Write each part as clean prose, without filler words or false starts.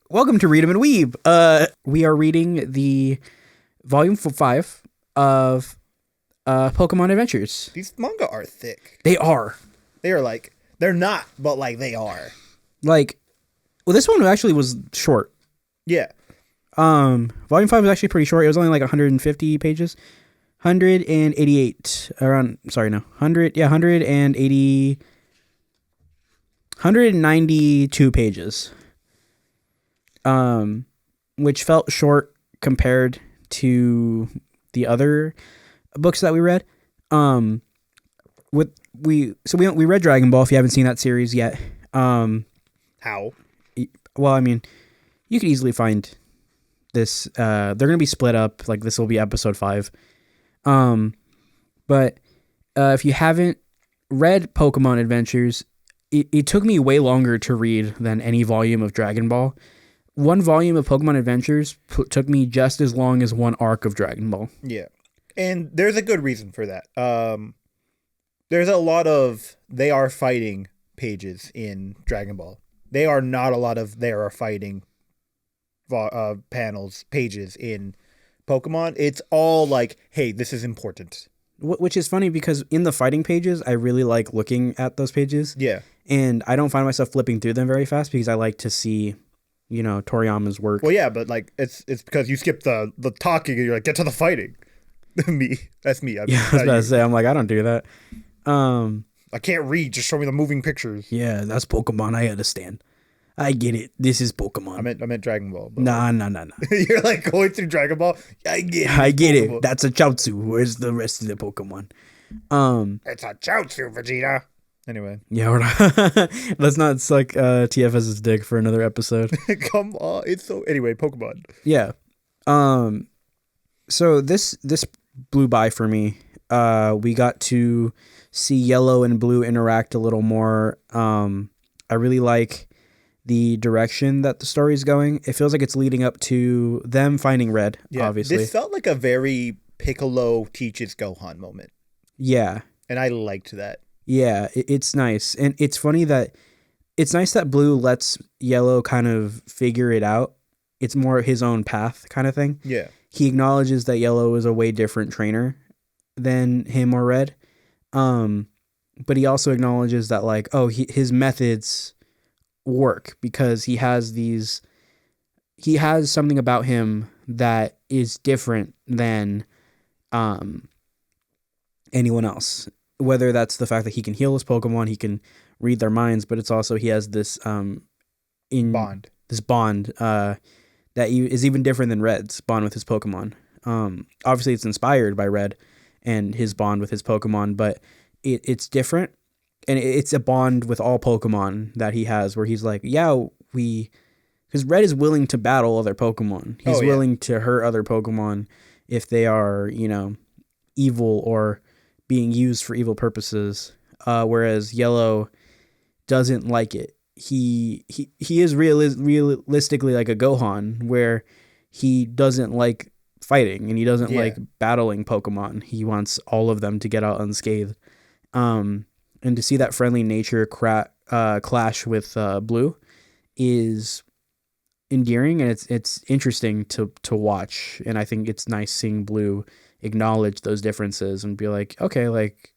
Welcome to Read 'em and Weeb. We are reading the volume 5 of Pokemon Adventures. These manga are thick. They are. They are like, they're not, but like they are. Like, well, this one actually was short. Yeah. Volume 5 was actually pretty short. It was only like 150 pages. 188 around, sorry, no. 180 192 pages. Which felt short compared to the other books that we read. We read Dragon Ball. If you haven't seen that series yet, How? well, I mean, you could easily find this. They're gonna be split up. Like this will be episode 5. But if you haven't read Pokemon Adventures, it took me way longer to read than any volume of Dragon Ball. One volume of Pokemon Adventures took me just as long as one arc of Dragon Ball. Yeah. And there's a good reason for that. There's a lot of they are fighting pages in Dragon Ball. They are not a lot of they are fighting pages in Pokemon. It's all like, hey, this is important. Which is funny because in the fighting pages, I really like looking at those pages. Yeah. And I don't find myself flipping through them very fast because I like to see, Toriyama's work. Well, yeah, but like it's because you skip the talking and you're like, get to the fighting. That's me. I was about to say, I'm like, I don't do that. I can't read. Just show me the moving pictures. Yeah, that's Pokemon. I understand. I get it. This is Pokemon. I meant Dragon Ball. Nah. You're like going through Dragon Ball. I get it. I get it. That's a Chaozu. Where's the rest of the Pokemon? It's a Chaozu, Vegeta. Anyway. Yeah, we're not. Let's not suck TFS's dick for another episode. Come on. Anyway, Pokemon. Yeah. So this blew by for me. We got to see Yellow and Blue interact a little more. I really like the direction that the story is going. It feels like it's leading up to them finding Red, obviously. This felt like a very Piccolo teaches Gohan moment. Yeah. And I liked that. Yeah, it's nice. And it's funny that it's nice that Blue lets Yellow kind of figure it out. It's more his own path kind of thing. Yeah. He acknowledges that Yellow is a way different trainer than him or Red. But he also acknowledges that like, his methods work because he has something about him that is different than anyone else. Whether that's the fact that he can heal his Pokemon, he can read their minds, but it's also he has this bond that is even different than Red's bond with his Pokemon. Obviously, it's inspired by Red and his bond with his Pokemon, but it's different, and it's a bond with all Pokemon that he has, where he's like, because Red is willing to battle other Pokemon. He's willing to hurt other Pokemon if they are, evil or being used for evil purposes, whereas Yellow doesn't like it. He is realistically like a Gohan, where he doesn't like fighting and he doesn't like battling Pokemon. He wants all of them to get out unscathed. And to see that friendly nature clash with Blue is endearing, and it's interesting to watch. And I think it's nice seeing Blue acknowledge those differences and be like, okay, like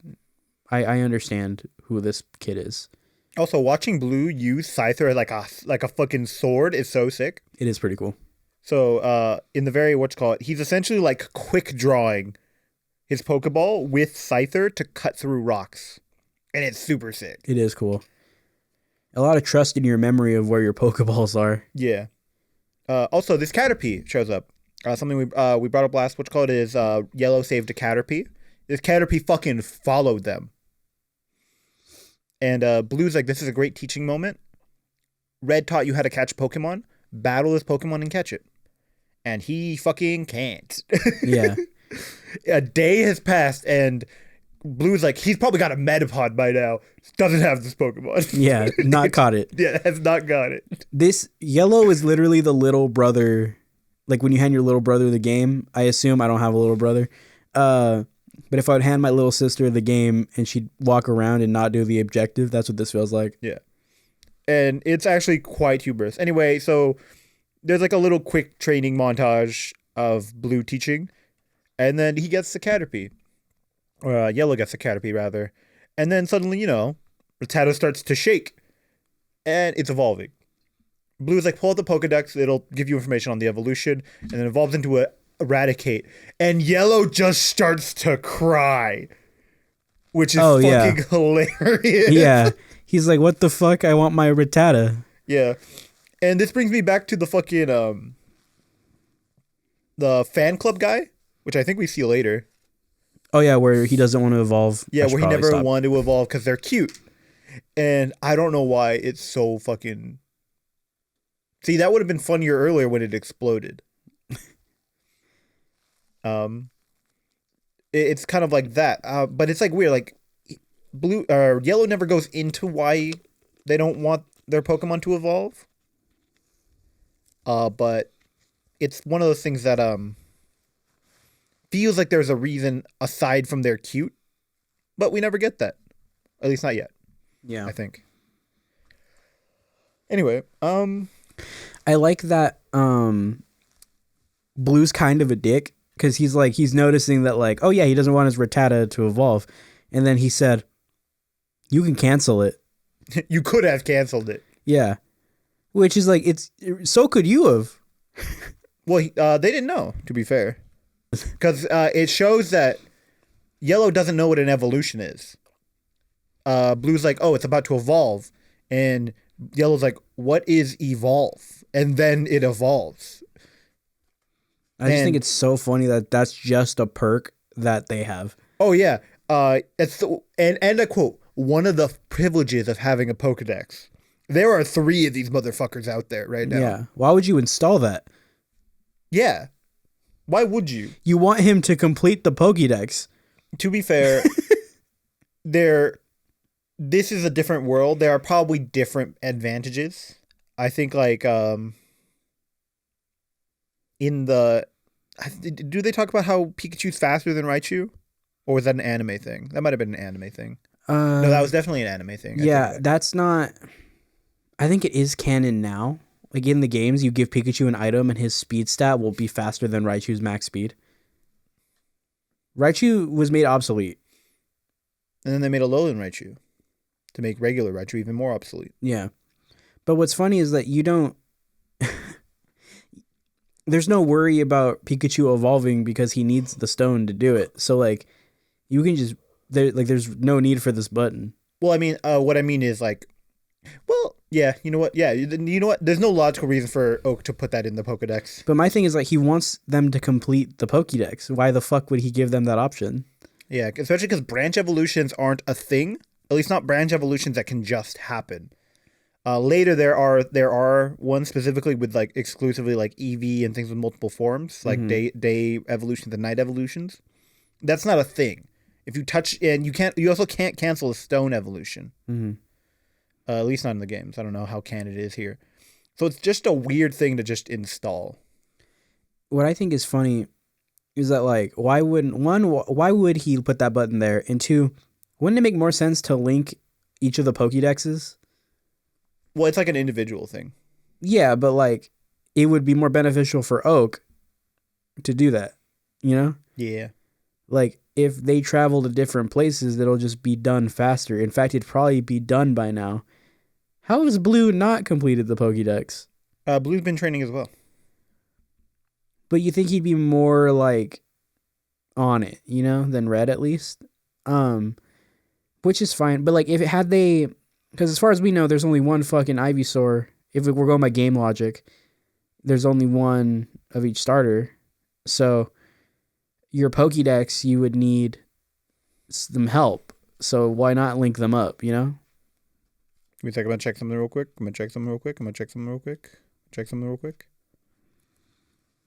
I understand who this kid is. Also, watching Blue use Scyther like a fucking sword is so sick. It is pretty cool. So in the very he's essentially like quick drawing his Pokeball with Scyther to cut through rocks, and it's super sick. It is cool. A lot of trust in your memory of where your Pokeballs are. Yeah. Also, this Caterpie shows up. Something we brought up last, is Yellow saved a Caterpie. This Caterpie fucking followed them. And Blue's like, this is a great teaching moment. Red taught you how to catch Pokemon. Battle this Pokemon and catch it. And he fucking can't. Yeah. A day has passed and Blue's like, he's probably got a Metapod by now. Doesn't have this Pokemon. Yeah, not caught it. Yeah, has not got it. This Yellow is literally the little brother. Like when you hand your little brother the game, I assume I don't have a little brother. But if I would hand my little sister the game and she'd walk around and not do the objective, that's what this feels like. Yeah. And it's actually quite humorous. Anyway, so there's like a little quick training montage of Blue teaching, and then he gets the Caterpie. Or Yellow gets the Caterpie, rather. And then suddenly, Rattata starts to shake, and it's evolving. Blue's like, pull out the Pokedex, it'll give you information on the evolution, and then evolves into a Eradicate. And Yellow just starts to cry, which is fucking hilarious. Yeah. He's like, what the fuck? I want my Rattata. Yeah. And this brings me back to the fucking, the fan club guy, which I think we see later. Oh, yeah, where he doesn't want to evolve. Yeah, where he never wanted to evolve because they're cute. And I don't know why it's so fucking... See, that would have been funnier earlier when it exploded. It's kind of like that. But it's like weird. Like, Yellow never goes into why they don't want their Pokemon to evolve. But it's one of those things that feels like there's a reason aside from they're cute, but we never get that. At least not yet. Yeah, I think. Anyway, I like that Blue's kind of a dick because he's noticing that like, oh yeah, he doesn't want his Rattata to evolve, and then he said, "You can cancel it." You could have canceled it. Yeah, which is like so could you have. Well, they didn't know, to be fair, because it shows that Yellow doesn't know what an evolution is. Blue's like, oh, it's about to evolve, and Yellow's like, what is evolve? And then it evolves. I just think it's so funny that that's just a perk that they have. Oh yeah, and I quote, one of the privileges of having a Pokedex. There are 3 of these motherfuckers out there right now. Yeah, why would you install that? Yeah, why would you? You want him to complete the Pokédex. To be fair, this is a different world. There are probably different advantages. I think like do they talk about how Pikachu's faster than Raichu? Or was that an anime thing? That might have been an anime thing. No, that was definitely an anime thing. Yeah, that's not... I think it is canon now. Like in the games, you give Pikachu an item and his speed stat will be faster than Raichu's max speed. Raichu was made obsolete. And then they made a Alolan Raichu to make regular Raichu even more obsolete. Yeah. But what's funny is that you don't... There's no worry about Pikachu evolving because he needs the stone to do it. So like, you can just... there's no need for this button. Well, I mean, what I mean is like... Well, yeah, you know what? Yeah, you know what? There's no logical reason for Oak to put that in the Pokedex. But my thing is like, he wants them to complete the Pokedex. Why the fuck would he give them that option? Yeah, especially because branch evolutions aren't a thing. At least not branch evolutions that can just happen. Later, there are ones specifically with like exclusively like EV and things with multiple forms, like day evolutions and night evolutions. That's not a thing. If you touch, and you also can't cancel a stone evolution. Mm-hmm. At least not in the games. I don't know how canon it is here. So it's just a weird thing to just install. What I think is funny is that like, why would he put that button there? And 2, wouldn't it make more sense to link each of the Pokédexes? Well, it's like an individual thing. Yeah, but like, it would be more beneficial for Oak to do that, you know? Yeah. Like, if they travel to different places, it'll just be done faster. In fact, it'd probably be done by now. How has Blue not completed the Pokédex? Blue's been training as well. But you think he'd be more, like, on it, you know, than Red at least? Which is fine. But, like, if it had they... Because as far as we know, there's only one fucking Ivysaur. If we're going by game logic, there's only one of each starter. So your Pokédex, you would need some help. So why not link them up, you know? Give me a second. I'm going to check something real quick.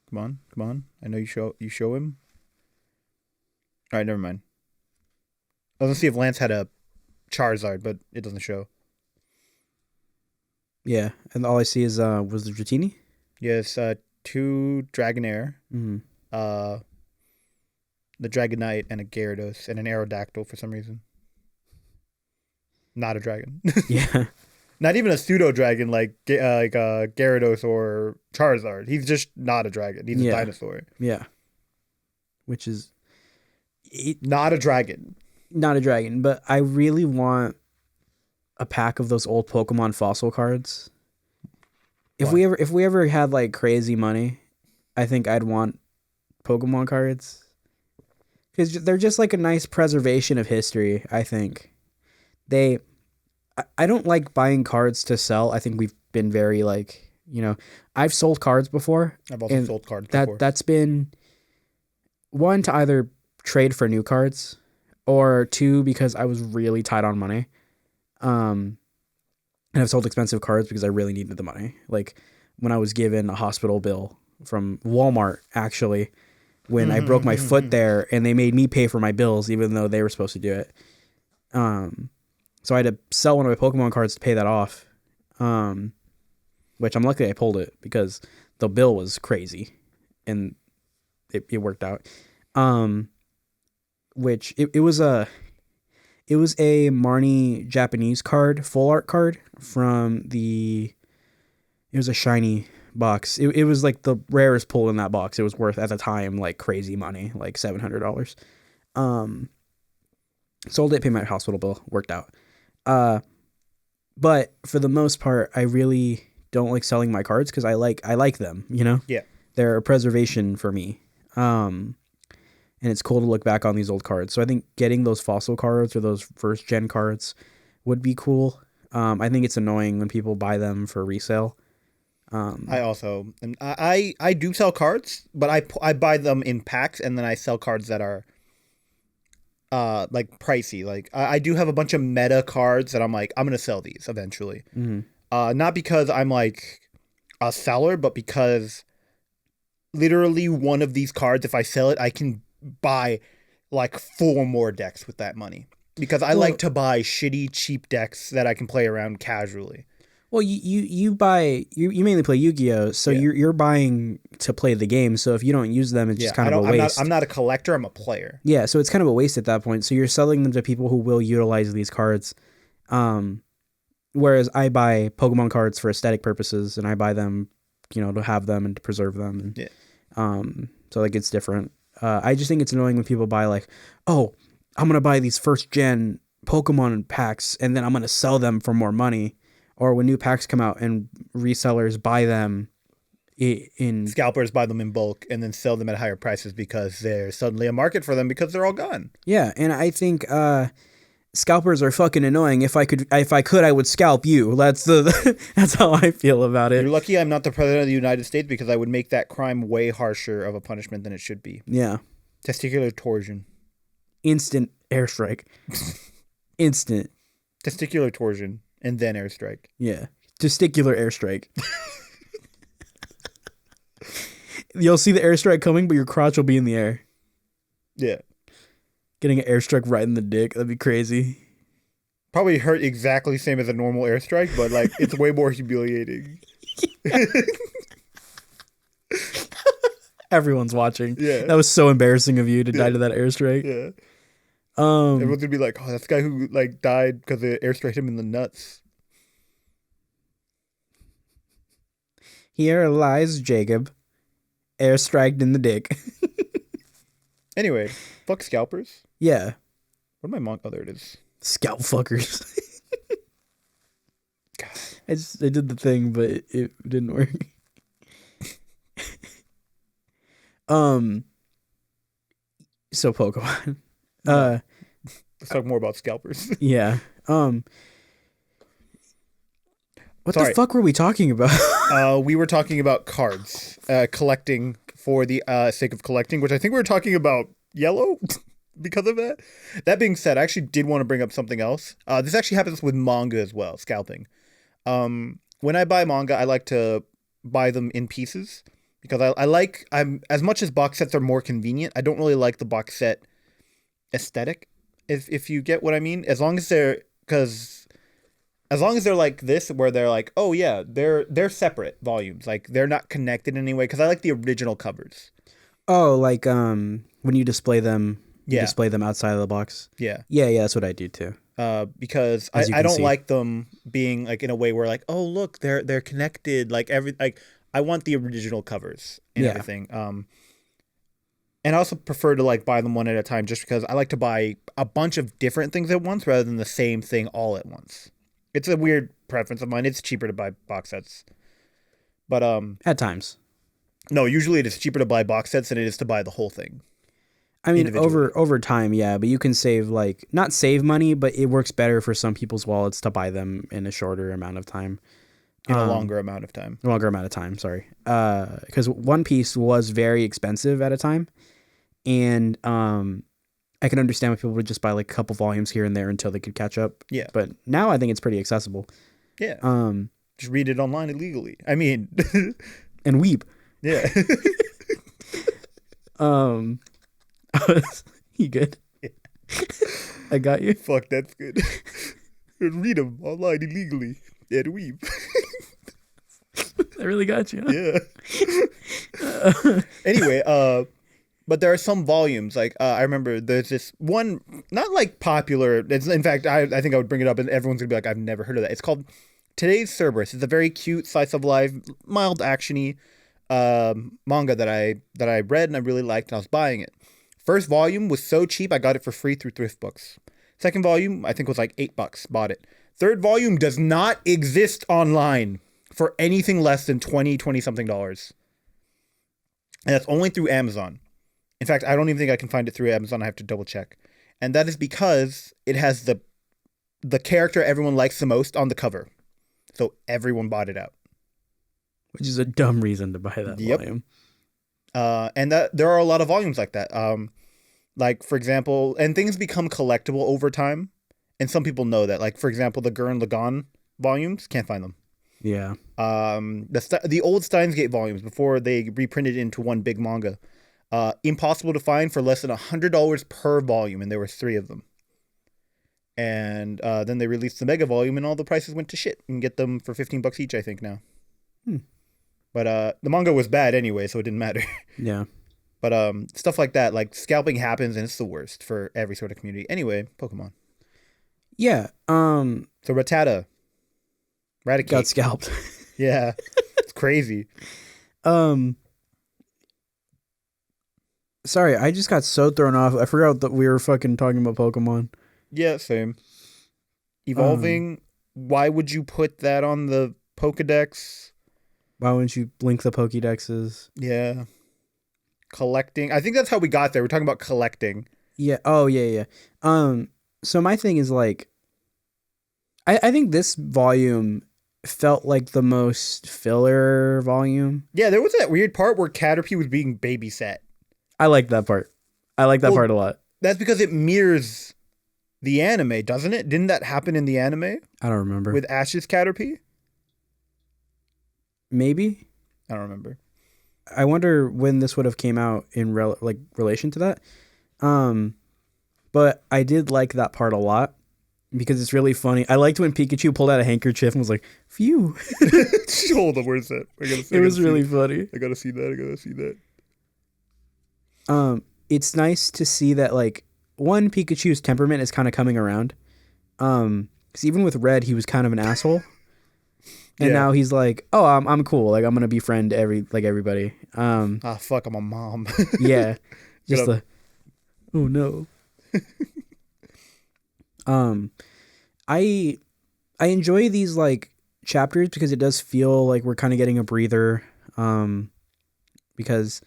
Come on. I know you show him. All right, never mind. I was going to see if Lance had a Charizard, but it doesn't show. Yeah, and all I see is was the Dratini? Yes, 2 Dragonair, Mm-hmm. the Dragonite, and a Gyarados, and an Aerodactyl for some reason. Not a dragon. Yeah. Not even a pseudo dragon like Gyarados or Charizard. He's just not a dragon. He's a dinosaur. Yeah. Which is not a dragon. Not a dragon, but I really want a pack of those old Pokemon fossil cards. If we ever had like crazy money, I think I'd want Pokemon cards. Because they're just like a nice preservation of history, I think. I don't like buying cards to sell. I think we've been very like, I've sold cards before. I've also sold cards before. That's been one, to either trade for new cards, or two, because I was really tight on money. And I've sold expensive cards because I really needed the money. Like when I was given a hospital bill from Walmart, actually, when I broke my foot there, and they made me pay for my bills, even though they were supposed to do it. So I had to sell one of my Pokemon cards to pay that off. Which I'm lucky I pulled it, because the bill was crazy, and it worked out. Which it was a Marnie Japanese card, full art card from it was a shiny box. It was like the rarest pull in that box. It was worth at the time like crazy money, like $700. Sold it, paid my hospital bill, worked out. But for the most part, I really don't like selling my cards because I like them, Yeah. They're a preservation for me. And it's cool to look back on these old cards. So I think getting those fossil cards or those first gen cards would be cool. I think it's annoying when people buy them for resale. I do sell cards, but I buy them in packs, and then I sell cards that are like pricey. Like I do have a bunch of meta cards that I'm like, I'm gonna sell these eventually. Mm-hmm. Not because I'm like a seller, but because literally one of these cards, if I sell it, I can buy like 4 more decks with that money, because I like to buy shitty cheap decks that I can play around casually. Well, you mainly play Yu-Gi-Oh, so you're buying to play the game. So if you don't use them, it's just kind of a waste. I'm not a collector. I'm a player. Yeah, so it's kind of a waste at that point. So you're selling them to people who will utilize these cards. Whereas I buy Pokemon cards for aesthetic purposes, and I buy them, to have them and to preserve them. And, so like it's different. I just think it's annoying when people buy like, oh, I'm gonna buy these first gen Pokemon packs, and then I'm gonna sell them for more money. Or when new packs come out and resellers buy them in... Scalpers buy them in bulk and then sell them at higher prices because there's suddenly a market for them because they're all gone. Yeah, and I think scalpers are fucking annoying. If I could, I would scalp you. That's how I feel about it. You're lucky I'm not the president of the United States, because I would make that crime way harsher of a punishment than it should be. Yeah. Testicular torsion. Instant airstrike. Instant. Testicular torsion. And then airstrike. Yeah. Testicular airstrike. You'll see the airstrike coming, but your crotch will be in the air. Yeah. Getting an airstrike right in the dick. That'd be crazy. Probably hurt exactly the same as a normal airstrike, but like it's way more humiliating. Everyone's watching. Yeah. That was so embarrassing of you to die to that airstrike. Yeah. Everyone's gonna be like, oh, that's the guy who like died because the airstrike him in the nuts. Here lies Jacob, airstriked in the dick. Anyway, fuck scalpers. Yeah. What am I monk? Oh, there it is. Scalp fuckers. I did the thing, but it didn't work. So Pokemon. Let's talk more about scalpers. Yeah. What the fuck were we talking about? We were talking about cards, collecting for the sake of collecting, which I think we were talking about yellow because of that. That being said, I actually did want to bring up something else. This actually happens with manga as well, scalping. When I buy manga, I like to buy them in pieces, because I'm as much as box sets are more convenient, I don't really like the box set aesthetic, if you get what I mean. As long as they're like this, where they're like, oh yeah, they're separate volumes, like they're not connected in any way, because I like the original covers. Oh, like when you display them You Yeah. display them outside of the box. Yeah. Yeah, that's what I do too. Because As you I can don't see. like them being like in a way where like, oh look, they're connected. Like I want the original covers and Yeah. everything. And I also prefer to like buy them one at a time, just because I like to buy a bunch of different things at once rather than the same thing all at once. It's a weird preference of mine. It's cheaper to buy box sets, but At times. no, usually it is cheaper to buy box sets than it is to buy the whole thing. I mean, Individually. over time, yeah, but you can save like not save money, but it works better for some people's wallets to buy them in a shorter amount of time. In a longer amount of time. Longer amount of time, sorry. Because One Piece was very expensive at a time, and I can understand why people would just buy like a couple volumes here and there until they could catch up. Yeah. But now I think it's pretty accessible. Yeah. Um, Just read it online illegally. I mean, and Weeb. yeah. You good? Yeah. I got you. Fuck, that's good. Read them online illegally at Weeb. I really got you. Yeah. Anyway, but there are some volumes. Like I remember there's this one, not like popular. It's, in fact, I think I would bring it up, and everyone's gonna be like, I've never heard of that. It's called Today's Cerberus. It's a very cute slice of life, mild actiony manga that I read and I really liked, and I was buying it. First volume was so cheap, I got it for free through Thrift Books. Second volume, I think was like $8. Bought it. Third volume does not exist online for anything less than $20 something. And that's only through Amazon. In fact, I don't even think I can find it through Amazon. I have to double check. And that is because it has the character everyone likes the most on the cover. So everyone bought it out. Which is a dumb reason to buy that volume. And that there are a lot of volumes like that. Like, for example, and things become collectible over time. And some people know that. Like, for example, the Gurren Lagann volumes, can't find them. Yeah. The old Steins Gate volumes, before they reprinted into one big manga, impossible to find for less than $100 per volume, and there were 3 of them. And then they released the mega volume, and all the prices went to shit. You can get them for $15 each, I think, now. But the manga was bad anyway, so it didn't matter. Yeah. But stuff like that, like scalping happens, and it's the worst for every sort of community. Anyway, Pokemon. Yeah. So Rattata. Raticate. Got scalped. Yeah. It's crazy. Sorry, I just got so thrown off. I forgot that we were fucking talking about Pokemon. Yeah, same. Evolving. Why would you put that on the Pokedex? Why wouldn't you link the Pokédexes? Yeah. Collecting. I think that's how we got there. We're talking about collecting. Yeah. Oh, yeah. So my thing is like, I think this volume felt like the most filler volume. Yeah, there was that weird part where Caterpie was being babysat. I like that part. I like that part a lot. That's because it mirrors the anime, doesn't it? Didn't that happen in the anime? I don't remember. With Ash's Caterpie? Maybe? I don't remember. I wonder when this would have came out in relation to that. But I did like that part a lot because it's really funny. I liked when Pikachu pulled out a handkerchief and was like, phew. Hold on, where's that? It was really funny. I gotta see that. It's nice to see that, like, one, Pikachu's temperament is kind of coming around. Because even with Red, he was kind of an asshole. And now he's like, oh, I'm cool. Like, I'm going to befriend everybody. Fuck, I'm a mom. Yeah. Just oh no. I enjoy these, like, chapters because it does feel like we're kind of getting a breather. Because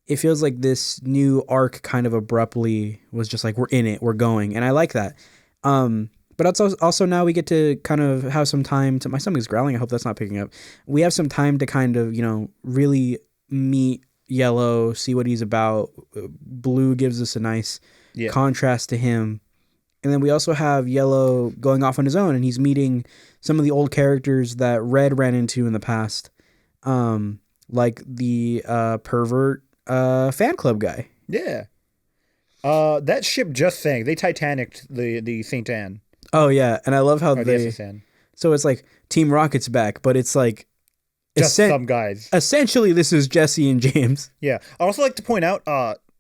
it feels like this new arc kind of abruptly was just like, we're in it, we're going. And I like that. But it's also now we get to kind of have some time to, my stomach's growling. I hope that's not picking up. We have some time to kind of, really meet Yellow, see what he's about. Blue gives us a nice contrast to him. And then we also have Yellow going off on his own, and he's meeting some of the old characters that Red ran into in the past. Like the pervert fan club guy. Yeah. That ship just sank. They Titanicked the St. Anne. Oh yeah, and I love how so it's like Team Rocket's back, but it's like just some guys. Essentially, this is Jesse and James. Yeah. I'd also like to point out,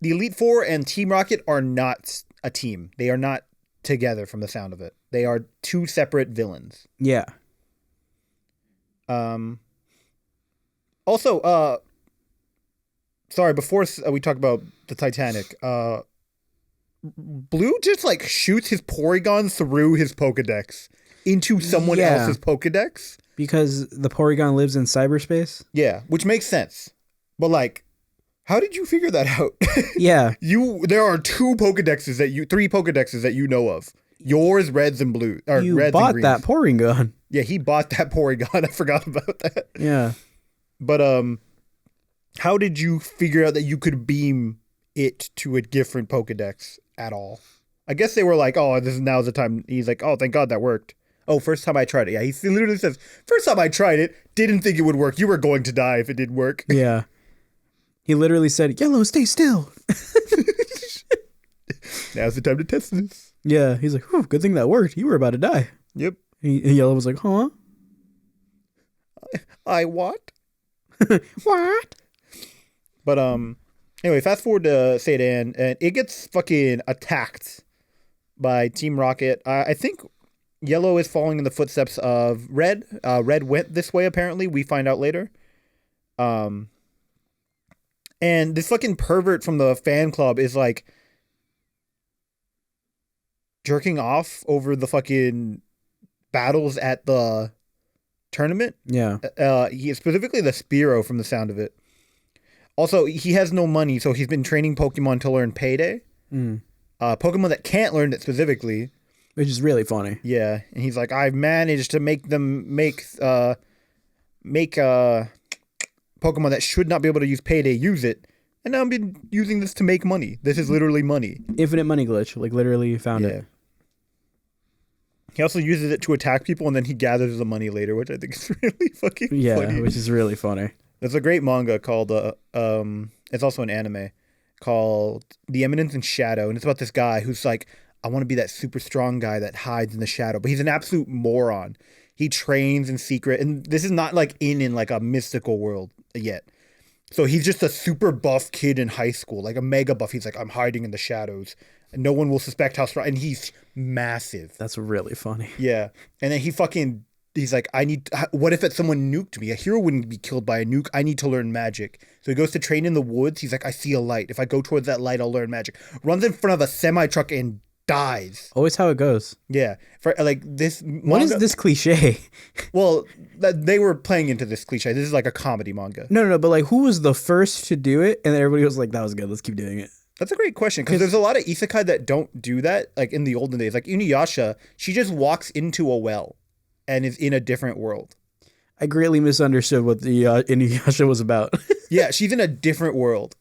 the Elite Four and Team Rocket are not a team. They are not together from the sound of it. They are two separate villains. Yeah. Also, sorry, before we talk about the Titanic, Blue just like shoots his Porygon through his Pokedex into someone else's Pokedex. Because the Porygon lives in cyberspace? Yeah, which makes sense. But like, how did you figure that out? Yeah. There are three Pokedexes that you know of. Yours, Reds, and Blue. Or You Reds bought and Greens. that Porygon. Yeah, he bought that Porygon. I forgot about that. Yeah. But how did you figure out that you could beam it to a different Pokedex at all? I guess they were like, oh, now's the time. He's like, oh, thank God that worked. Oh, first time I tried it. Yeah, he literally says, first time I tried it, didn't think it would work. You were going to die if it didn't work. Yeah. He literally said, Yellow, stay still. Now's the time to test this. Yeah. He's like, oh, good thing that worked. You were about to die. Yep. And Yellow was like, huh? I what? What? But anyway, fast forward to Satan, and it gets fucking attacked by Team Rocket. I think Yellow is following in the footsteps of Red. Red went this way, apparently. We find out later. And this fucking pervert from the fan club is like jerking off over the fucking battles at the tournament. Yeah. He is specifically the Spearow from the sound of it. Also, he has no money, so he's been training Pokemon to learn Payday. Pokemon that can't learn it specifically. Which is really funny. Yeah, and he's like, I've managed to make them make Pokemon that should not be able to use Payday use it, and now I've been using this to make money. This is literally money. Infinite money glitch. Like, literally you found it. He also uses it to attack people, and then he gathers the money later, which I think is really fucking funny. Yeah, which is really funny. There's a great manga called, it's also an anime, called The Eminence in Shadow, and it's about this guy who's like, I want to be that super strong guy that hides in the shadow, but he's an absolute moron. He trains in secret, and this is not like in like a mystical world yet. So he's just a super buff kid in high school, like a mega buff. He's like, I'm hiding in the shadows, and no one will suspect how strong, and he's massive. That's really funny. Yeah. And then he's like, what if someone nuked me? A hero wouldn't be killed by a nuke. I need to learn magic. So he goes to train in the woods. He's like, I see a light. If I go towards that light, I'll learn magic. Runs in front of a semi-truck and dies. Always how it goes. Yeah. For like this manga, what is this cliche? Well, they were playing into this cliche. This is like a comedy manga. No, but like, who was the first to do it? And then everybody was like, that was good. Let's keep doing it. That's a great question, because there's a lot of isekai that don't do that, like in the olden days. Like Inuyasha, she just walks into a well and is in a different world. I greatly misunderstood what the Inuyasha was about. Yeah, she's in a different world.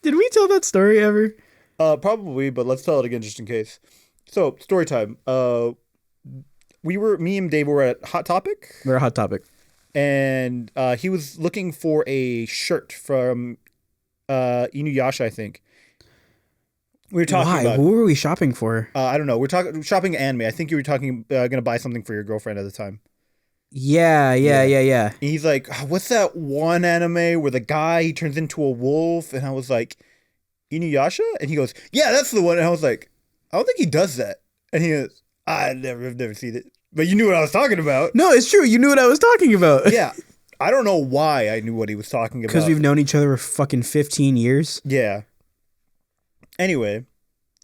Did we tell that story ever? Probably, but let's tell it again just in case. So, story time. Me and Dave were at Hot Topic. We're a Hot Topic. And he was looking for a shirt from Inuyasha, I think. We were talking about... Who were we shopping for? I don't know. We're shopping anime. I think you were going to buy something for your girlfriend at the time. Yeah. And he's like, what's that one anime where the guy, he turns into a wolf? And I was like, Inuyasha? And he goes, yeah, that's the one. And I was like, I don't think he does that. And he goes, I've never seen it. But you knew what I was talking about. No, it's true. You knew what I was talking about. Yeah. I don't know why I knew what he was talking about. Because we've known each other for fucking 15 years. Yeah. Anyway,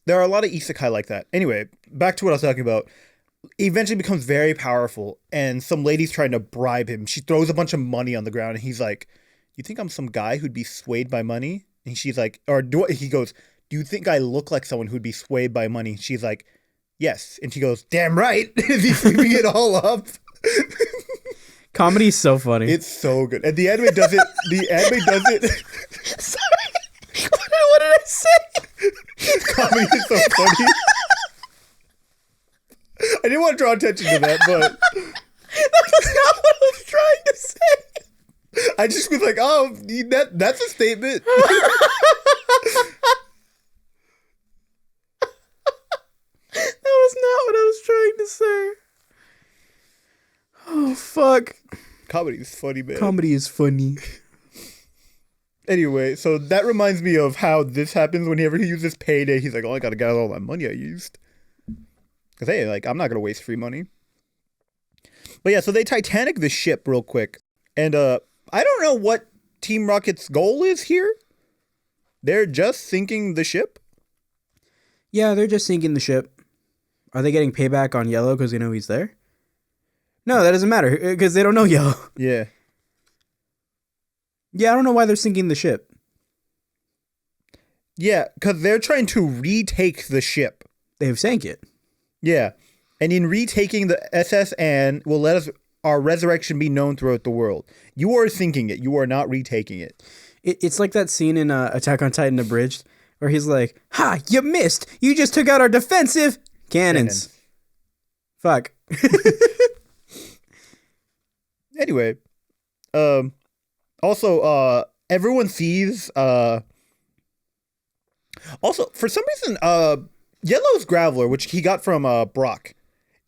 there are a lot of isekai like that. Anyway, back to what I was talking about. He eventually becomes very powerful, and some lady's trying to bribe him. She throws a bunch of money on the ground, and he's like, you think I'm some guy who'd be swayed by money? And she's like, he goes, do you think I look like someone who'd be swayed by money? She's like, yes. And she goes, damn right. Is he sweeping it all up? Comedy is so funny. It's so good. And the anime does it. Sorry. What did I say? Comedy is so funny. I didn't want to draw attention to that, but... That was not what I was trying to say. I just was like, oh, that's a statement. That was not what I was trying to say. Oh, fuck. Comedy is funny, man. Comedy is funny. Anyway, so that reminds me of how this happens whenever he uses payday. He's like, oh, I gotta get all that money I used. Because, hey, like, I'm not gonna waste free money. But yeah, so they Titanic the ship real quick. And I don't know what Team Rocket's goal is here. They're just sinking the ship? Yeah, they're just sinking the ship. Are they getting payback on Yellow because they know he's there? No, that doesn't matter because they don't know Yellow. Yeah. Yeah, I don't know why they're sinking the ship. Yeah, because they're trying to retake the ship. They've sank it. Yeah. And in retaking the SS Anne will let us our resurrection be known throughout the world. You are sinking it. You are not retaking it. It's like that scene in Attack on Titan Abridged where he's like, "Ha, you missed. You just took out our defensive cannons." Fuck. Anyway, also, everyone sees, also, for some reason, Yellow's Graveler, which he got from, Brock,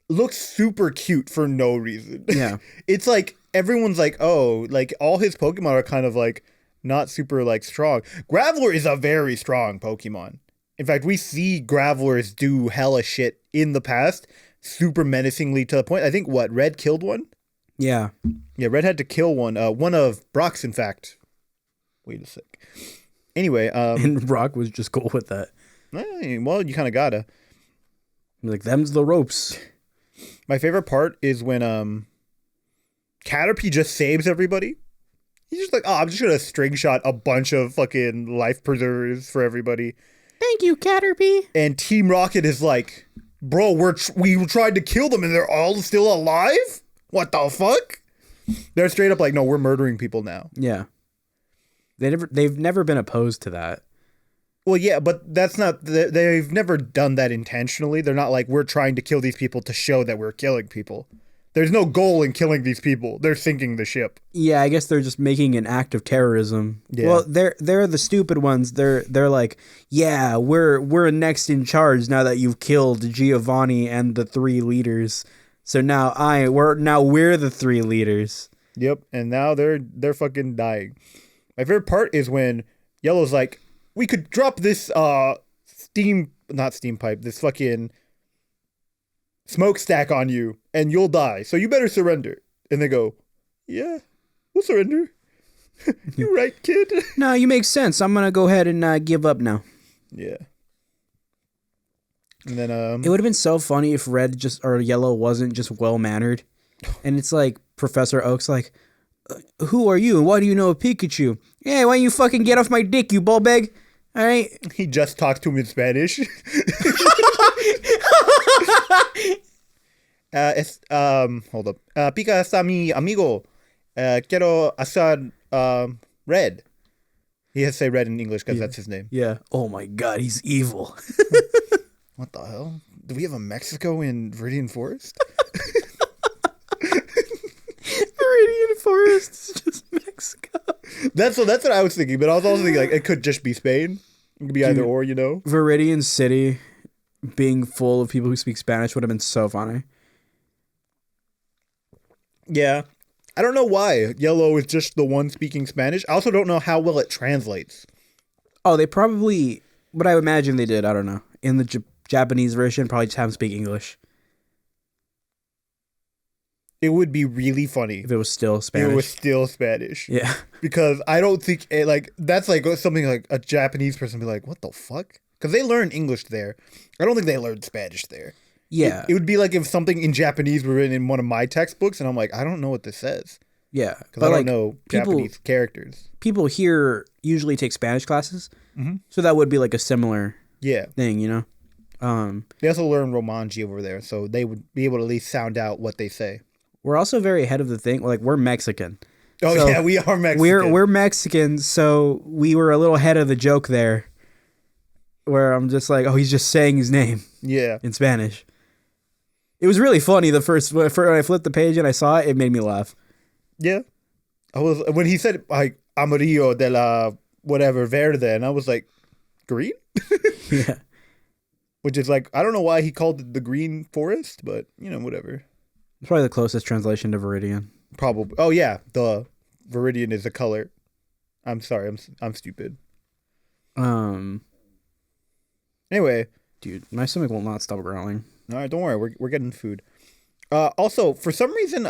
looks super cute for no reason. Yeah. It's like, everyone's like, oh, like, all his Pokemon are kind of, like, not super, like, strong. Graveler is a very strong Pokemon. In fact, we see Gravelers do hella shit in the past, super menacingly to the point, I think, Red killed one? Yeah. Yeah, Red had to kill one. One of Brock's, in fact. Wait a sec. Anyway, and Brock was just cool with that. Well, you kind of gotta. Like, them's the ropes. My favorite part is when Caterpie just saves everybody. He's just like, oh, I'm just gonna string shot a bunch of fucking life preservers for everybody. Thank you, Caterpie. And Team Rocket is like, bro, we tried to kill them and they're all still alive? What the fuck? They're straight up like, no, we're murdering people now. Yeah. They've never been opposed to that. Well, yeah, but that's not, they've never done that intentionally. They're not like, we're trying to kill these people to show that we're killing people. There's no goal in killing these people. They're sinking the ship. Yeah, I guess they're just making an act of terrorism. Yeah. Well, they're the stupid ones. They're like, yeah, we're next in charge now that you've killed Giovanni and the 3 leaders. So now we're the 3 leaders. Yep, and now they're fucking dying. My favorite part is when Yellow's like, we could drop this this fucking smokestack on you and you'll die. So you better surrender. And they go, yeah, we'll surrender. You're right, kid. No, you make sense. I'm going to go ahead and give up now. Yeah. And then it would have been so funny if Red or Yellow wasn't just well-mannered. And it's like Professor Oak's like, who are you and why do you know of Pikachu? Hey, why don't you fucking get off my dick, you ballbag? All right. He just talked to him in Spanish. Hold up. Pika está mi amigo. Quiero hacer Red. He has to say Red in English because that's his name. Yeah. Oh my God, he's evil. What the hell? Do we have a Mexico in Viridian Forest? Viridian Forest is just Mexico. That's what I was thinking, but I was also thinking like it could just be Spain. It could be either or, you know. Viridian City being full of people who speak Spanish would have been so funny. Yeah. I don't know why Yellow is just the one speaking Spanish. I also don't know how well it translates. Oh, they probably, but I imagine they did. I don't know. In the Japanese version, probably just have them speak English. It would be really funny if it was still Spanish. Yeah. Because I don't think that's like something like a Japanese person be like, what the fuck? Because they learn English there. I don't think they learned Spanish there. Yeah. It would be like if something in Japanese were written in one of my textbooks and I'm like, I don't know what this says. Yeah. Because I don't know Japanese characters. People here usually take Spanish classes. Mm-hmm. So that would be like a similar thing, you know? They also learn Romanji over there. So they would be able to at least sound out what they say. We're also very ahead of the thing. Like, we're Mexican. Oh, so yeah, we are Mexican. We're Mexican, so we were a little ahead of the joke there. Where I'm just like, oh, he's just saying his name. Yeah. In Spanish. It was really funny when I flipped the page and I saw it, it made me laugh. Yeah. When he said, like, amarillo de la whatever, verde, and I was like, green? Yeah. Which is like, I don't know why he called it the green forest, but, you know, whatever. It's probably the closest translation to Viridian. Probably. Oh, yeah. The Viridian is a color. I'm sorry. I'm stupid. Um, Anyway, dude, my stomach will not stop growling. all right, don't worry. We're getting food. Also, for some reason,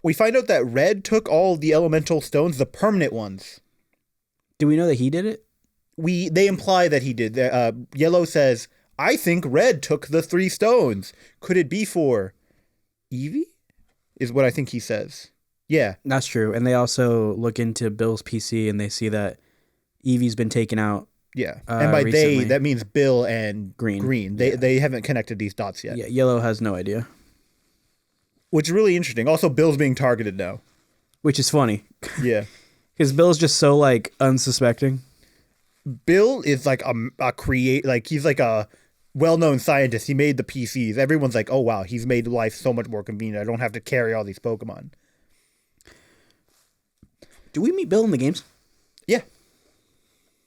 we find out that Red took all the elemental stones, the permanent ones. Do we know that he did it? They imply that he did. Yellow says, "I think Red took the 3 stones. Could it be for Evie?" Is what I think he says. Yeah, That's true. And they also look into Bill's PC and they see that Evie's been taken out. yeah. And by recently. they, that means Bill and Green. They haven't connected these dots yet. Yeah, Yellow has no idea, Which is really interesting. Also, Bill's being targeted now. which is funny Yeah. because Bill's just so like unsuspecting. Bill is like he's like a well-known scientist. He made the PCs. Everyone's like, "Oh wow, he's made life so much more convenient. I don't have to carry all these Pokemon." Do we meet Bill in the games? Yeah,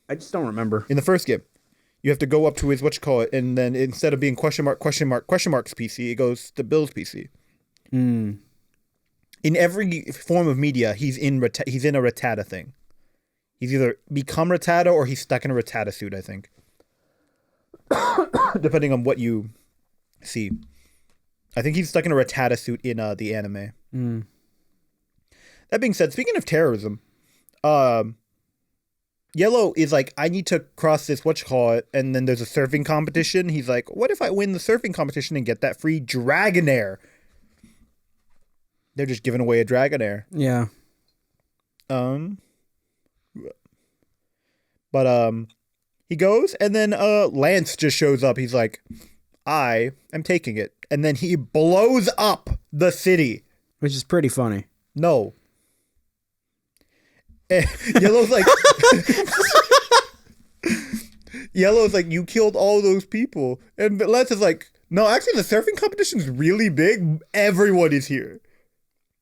I just don't remember. in the first game, you have to go up to his and then instead of being question mark's PC, it goes to Bill's PC. Mm. In every form of media, he's in a Rattata thing. He's either become Rattata or he's stuck in a Rattata suit, I think. Depending on what you see. I think he's stuck in a Rattata suit in the anime. Mm. That being said, speaking of terrorism, Yellow is like, I need to cross this, and then there's a surfing competition. He's like, what if I win the surfing competition and get that free Dragonair? They're just giving away a Dragonair. Yeah. But he goes, and then Lance just shows up. He's like, I am taking it. And then he blows up the city. Which is pretty funny. No. And Yellow's like, you killed all those people. And Lance is like, no, actually, the surfing competition is really big. Everyone is here.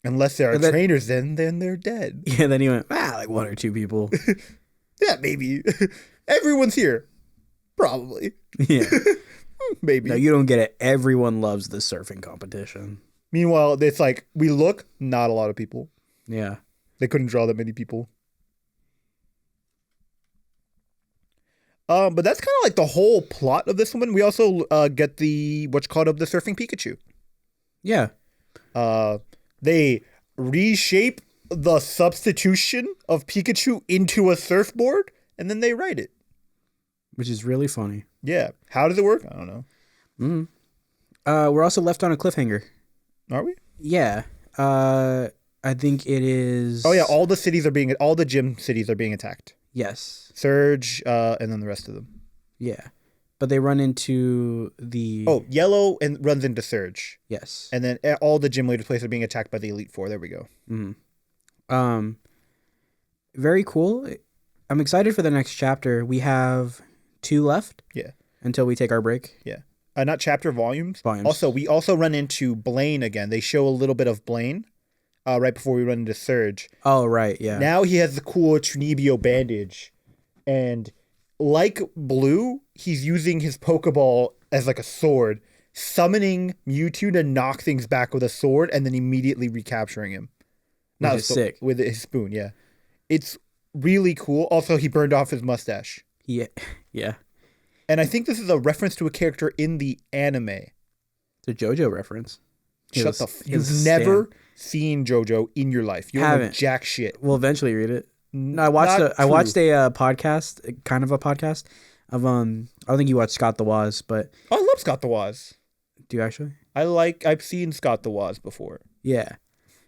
Unless there are trainers, then they're dead. Yeah, then he went, like 1 or 2 people. Yeah, maybe. Everyone's here. Probably. Yeah. Maybe. No, you don't get it. Everyone loves the surfing competition. Meanwhile, it's like, we look, not a lot of people. Yeah. They couldn't draw that many people. But that's kind of like the whole plot of this one. We also get the of the surfing Pikachu. Yeah. They reshape the substitution of Pikachu into a surfboard, and then they write it. Which is really funny. Yeah. How does it work? I don't know. We're also left on a cliffhanger. Are we? Yeah. I think it is. Oh yeah, all the gym cities are being attacked. Yes. Surge, and then the rest of them. Yeah. But they run into the. Oh, Yellow and runs into Surge. Yes. And then all the gym leaders' places are being attacked by the Elite Four. There we go. Very cool. I'm excited for the next chapter. We have 2 left. Yeah. Until we take our break. Yeah. Not chapter, volumes. Volumes. Also, we also run into Blaine again. They show a little bit of Blaine right before we run into Surge. Oh, right. Yeah. Now he has the cool Trinibio bandage. And like Blue, he's using his Pokeball as like a sword, summoning Mewtwo to knock things back with a sword and then immediately recapturing him. Which is sick. With his spoon, yeah. It's really cool. Also, he burned off his mustache. Yeah. Yeah. And I think this is a reference to a character in the anime. It's a JoJo reference. You've never seen JoJo in your life. You don't know jack shit. We'll eventually read it. No, I watched a podcast, kind of a podcast of I don't think you watched Scott the Woz, but I love Scott the Woz. Do you actually? I've seen Scott the Woz before. Yeah.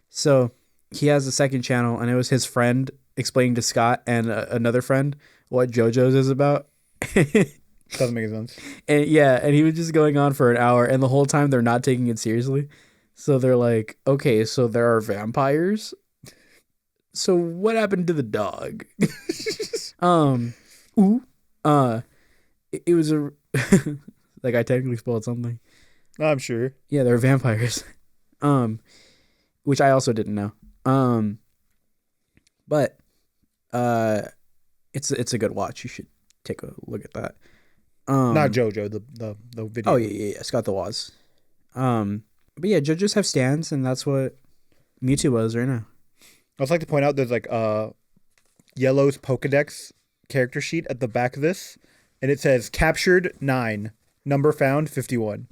So he has a second channel, and it was his friend explaining to Scott and another friend what JoJo's is about. Doesn't make sense. And yeah, and he was just going on for an hour, and the whole time they're not taking it seriously. So they're like, okay, so there are vampires. So what happened to the dog? It was a like I technically spoiled something. I'm sure. Yeah, they're vampires. Which I also didn't know. But it's a good watch. You should take a look at that. Not JoJo, the video. Oh yeah. Scott the Woz. But yeah, JoJo's have stands, and that's what Mewtwo was right now. I'd like to point out there's like Yellow's Pokedex character sheet at the back of this, and it says captured 9, number found 51.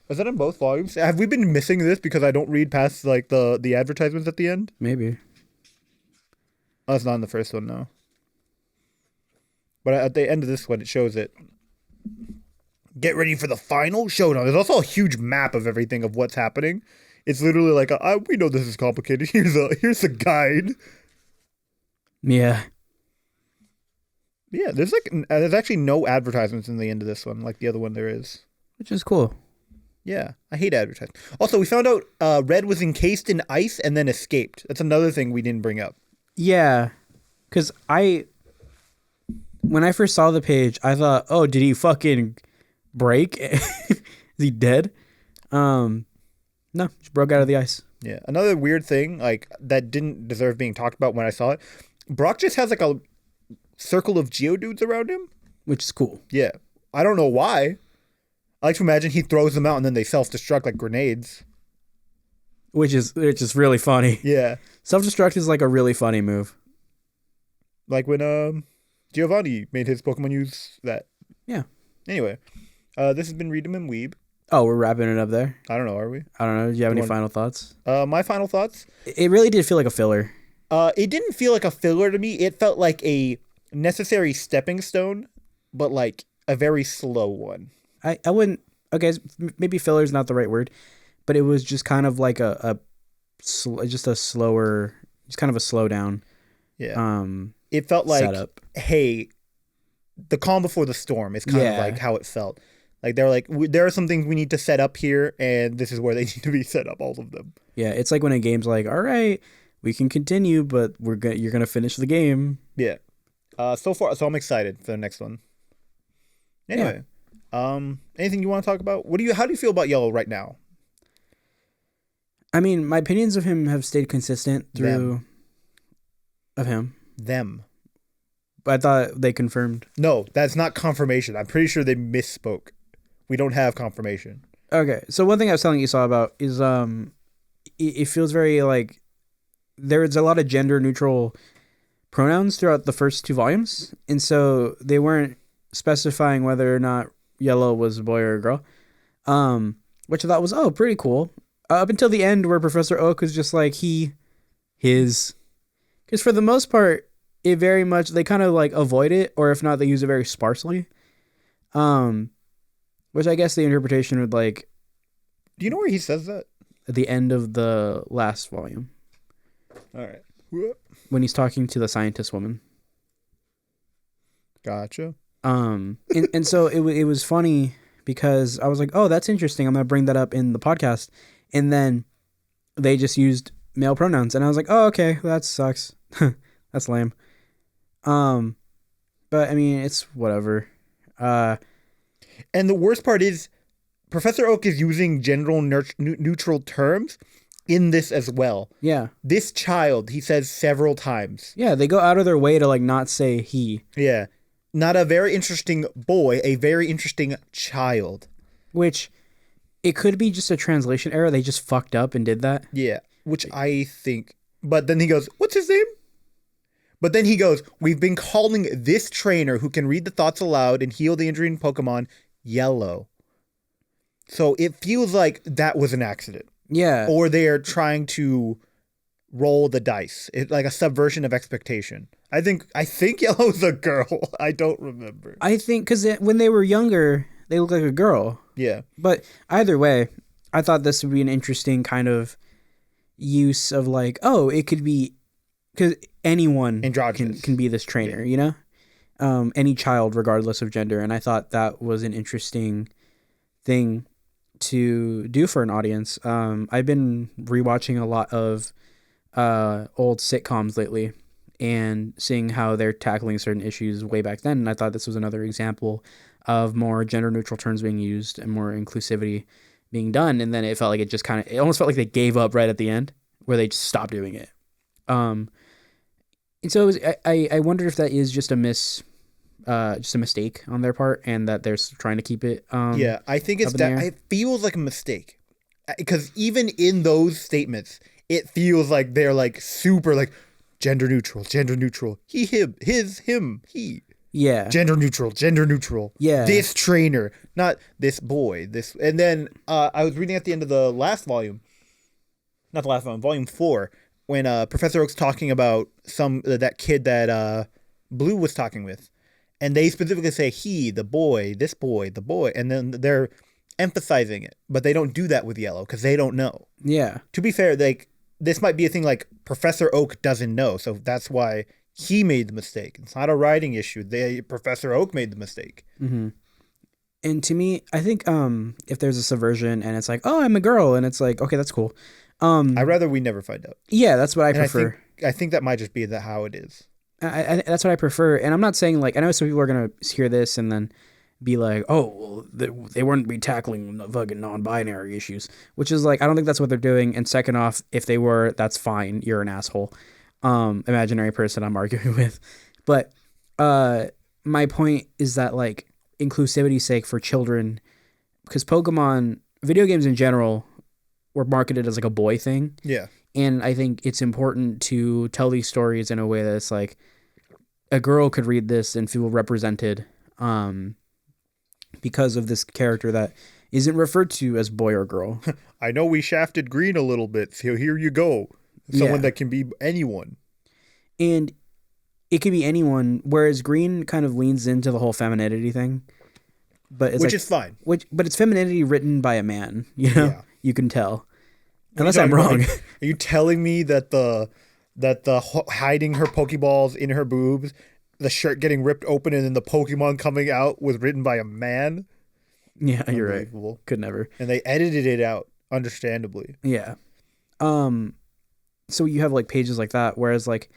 Is that in both volumes? Have we been missing this because I don't read past like the advertisements at the end? Maybe. Oh, it's not in the first one, no. But at the end of this one, it shows it. Get ready for the final showdown. There's also a huge map of everything of what's happening. It's literally like, we know this is complicated. Here's a guide. Yeah. Yeah, there's actually no advertisements in the end of this one, like the other one there is. Which is cool. Yeah, I hate advertising. Also, we found out Red was encased in ice and then escaped. That's another thing we didn't bring up. Yeah, because when I first saw the page, I thought, oh, did he fucking break? Is he dead? No, just broke out of the ice. Yeah, another weird thing like that didn't deserve being talked about when I saw it. Brock just has like a circle of Geodudes around him, which is cool. Yeah, I don't know why. I like to imagine he throws them out and then they self-destruct like grenades. Which is really funny. Yeah. Self-destruct is like a really funny move. Like when Giovanni made his Pokemon use that. Yeah. Anyway, this has been Read 'em and Weeb. Oh, we're wrapping it up there? I don't know, are we? I don't know. Do you have any final thoughts? My final thoughts? It really did feel like a filler. It didn't feel like a filler to me. It felt like a necessary stepping stone, but like a very slow one. I wouldn't. Okay, maybe filler is not the right word, but it was just kind of like just a slower, just kind of a slowdown. Yeah. It felt like setup. Hey, the calm before the storm is kind of like how it felt. Like they're like, there are some things we need to set up here, and this is where they need to be set up. All of them. Yeah, it's like when a game's like, all right, we can continue, but you're gonna finish the game. Yeah. So I'm excited for the next one. Anyway. Yeah. Anything you want to talk about? How do you feel about Yellow right now? I mean, my opinions of him have stayed consistent through them. But I thought they confirmed. No, that's not confirmation. I'm pretty sure they misspoke. We don't have confirmation. Okay. So one thing I was telling Esau about is it feels very like there's a lot of gender neutral pronouns throughout the first 2 volumes, and so they weren't specifying whether or not Yellow was a boy or a girl, which I thought was pretty cool. Up until the end where Professor Oak was just like his, because for the most part it very much they kind of like avoid it, or if not they use it very sparsely, which I guess the interpretation would like. Do you know where he says that? At the end of the last volume. All right. When he's talking to the scientist woman. Gotcha. And so it was funny because I was like, oh, that's interesting. I'm going to bring that up in the podcast. And then they just used male pronouns. And I was like, oh, okay, that sucks. That's lame. But I mean, it's whatever. And the worst part is Professor Oak is using gender neutral terms in this as well. Yeah. This child, he says several times. Yeah, they go out of their way to like not say he. Yeah. Not a very interesting boy, a very interesting child. Which, it could be just a translation error. They just fucked up and did that. Yeah, which I think. But then he goes, what's his name? But then he goes, we've been calling this trainer who can read the thoughts aloud and heal the injured Pokemon Yellow. So it feels like that was an accident. Yeah. Or they're trying to roll the dice. It's like a subversion of expectation. I think Yellow's a girl. I don't remember. I think because when they were younger, they looked like a girl. Yeah. But either way, I thought this would be an interesting kind of use of like, oh, it could be because anyone can be this trainer, you know? Any child, regardless of gender. And I thought that was an interesting thing to do for an audience. I've been rewatching a lot of old sitcoms lately and seeing how they're tackling certain issues way back then. And I thought this was another example of more gender neutral terms being used and more inclusivity being done. And then it felt like it almost felt like they gave up right at the end where they just stopped doing it. And so I wonder if that is just a mistake on their part and that they're trying to keep it. Yeah, I think it's that it feels like a mistake because even in those statements, it feels like they're like super like Gender neutral. Gender neutral. He, him, his, him, he. Yeah. Gender neutral. Gender neutral. Yeah. This trainer, not this boy. This. And then I was reading at the end of the last volume, not the last volume, volume 4, when Professor Oak's talking about that kid that Blue was talking with, and they specifically say he, the boy, this boy, the boy, and then they're emphasizing it, but they don't do that with Yellow because they don't know. Yeah. To be fair, like this might be a thing like Professor Oak doesn't know, so that's why he made the mistake. It's not a writing issue. Professor Oak made the mistake. Mm-hmm. And to me, I think if there's a subversion and it's like, oh, I'm a girl, and it's like, okay, that's cool. I'd rather we never find out. Yeah, that's what I prefer. I think that might just be how it is. That's what I prefer. And I'm not saying like, I know some people are going to hear this and then be like, oh, well, they wouldn't be tackling fucking non-binary issues, which is like, I don't think that's what they're doing. And second off, if they were, that's fine. You're an asshole. Imaginary person I'm arguing with. But my point is that like inclusivity's sake for children, because Pokemon, video games in general, were marketed as like a boy thing. Yeah. And I think it's important to tell these stories in a way that it's like a girl could read this and feel represented because of this character that isn't referred to as boy or girl. I know we shafted Green a little bit, so here you go. Someone that can be anyone. And it could be anyone, whereas Green kind of leans into the whole femininity thing. But it's which is fine. But it's femininity written by a man, you know? Yeah. You can tell. Unless I'm wrong. Are you telling me that the hiding her Pokeballs in her boobs, the shirt getting ripped open, and then the Pokemon coming out was written by a man? Yeah, you're right. Could never. And they edited it out, understandably. Yeah. So you have like pages like that, whereas like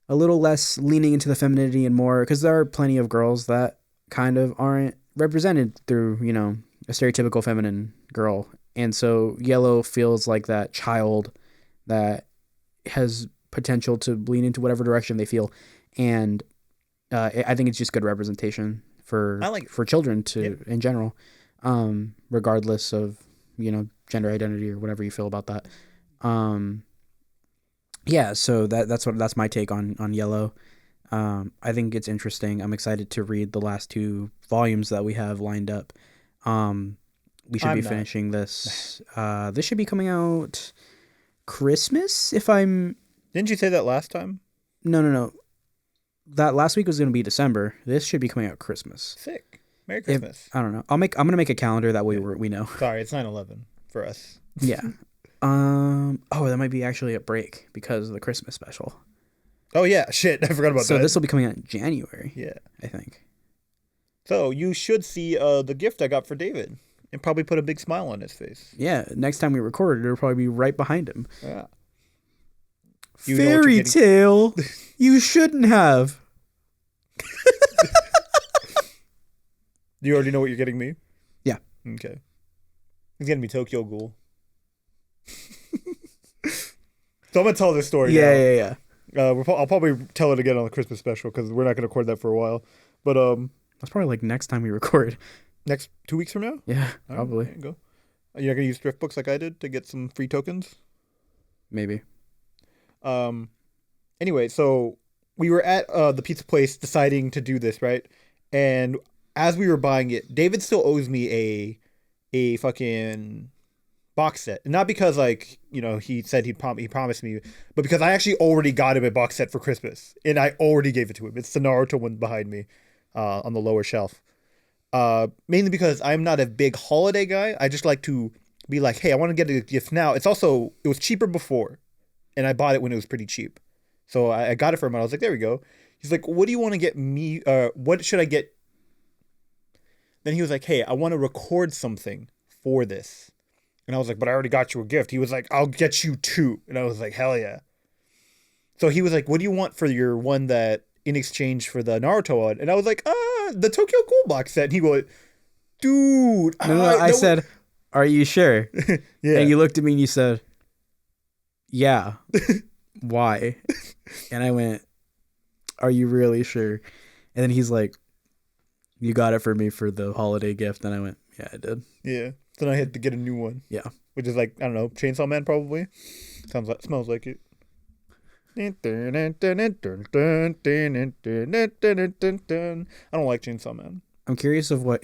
a little less leaning into the femininity and more, because there are plenty of girls that kind of aren't represented through, you know, a stereotypical feminine girl. And so Yellow feels like that child that has potential to lean into whatever direction they feel. And I think it's just good representation for children in general, regardless of, you know, gender identity or whatever you feel about that. Yeah, so that's my take on Yellow. I think it's interesting. I'm excited to read the last 2 volumes that we have lined up. We should be finishing this. This should be coming out Christmas, if I'm... Didn't you say that last time? No. That last week was going to be December. This should be coming out Christmas. Sick. Merry Christmas. I don't know. I'm going to make a calendar that way we know. Sorry, it's 9/11 for us. Yeah. That might be actually a break because of the Christmas special. Oh yeah, shit. I forgot about that. So this will be coming out in January. Yeah. I think. So you should see the gift I got for David. And probably put a big smile on his face. Yeah, next time we record, it'll probably be right behind him. Yeah. Fairy tale. You shouldn't have. Do you already know what you're getting me? Yeah. Okay. He's getting me Tokyo Ghoul. So I'm gonna tell this story. Yeah. I'll probably tell it again on the Christmas special because we're not gonna record that for a while. But that's probably like next time we record. Next 2 weeks from now? Yeah, probably. There you go. Are you not going to use thrift books like I did to get some free tokens? Maybe. Anyway, so we were at the pizza place deciding to do this, right? And as we were buying it, David still owes me a fucking box set. Not because, like, you know, he said he promised me, but because I actually already got him a box set for Christmas. And I already gave it to him. It's the Naruto one behind me on the lower shelf. Mainly because I'm not a big holiday guy. I just like to be like, hey, I want to get a gift now. It was cheaper before, and I bought it when it was pretty cheap. So I got it for him, and I was like, there we go. He's like, what do you want to get me? What should I get? Then he was like, hey, I want to record something for this. And I was like, but I already got you a gift. He was like, I'll get you 2. And I was like, hell yeah. So he was like, what do you want for your one that in exchange for the Naruto one? And I was like, the Tokyo Ghoul box set. And he goes, dude. I said, are you sure? Yeah. And you looked at me and you said, yeah. Why? And I went, are you really sure? And then he's like, you got it for me for the holiday gift. And I went, yeah, I did. Yeah. Then I had to get a new one. Yeah. Which is like, I don't know, Chainsaw Man probably. Smells like it. I don't like Chainsaw Man. I'm curious of what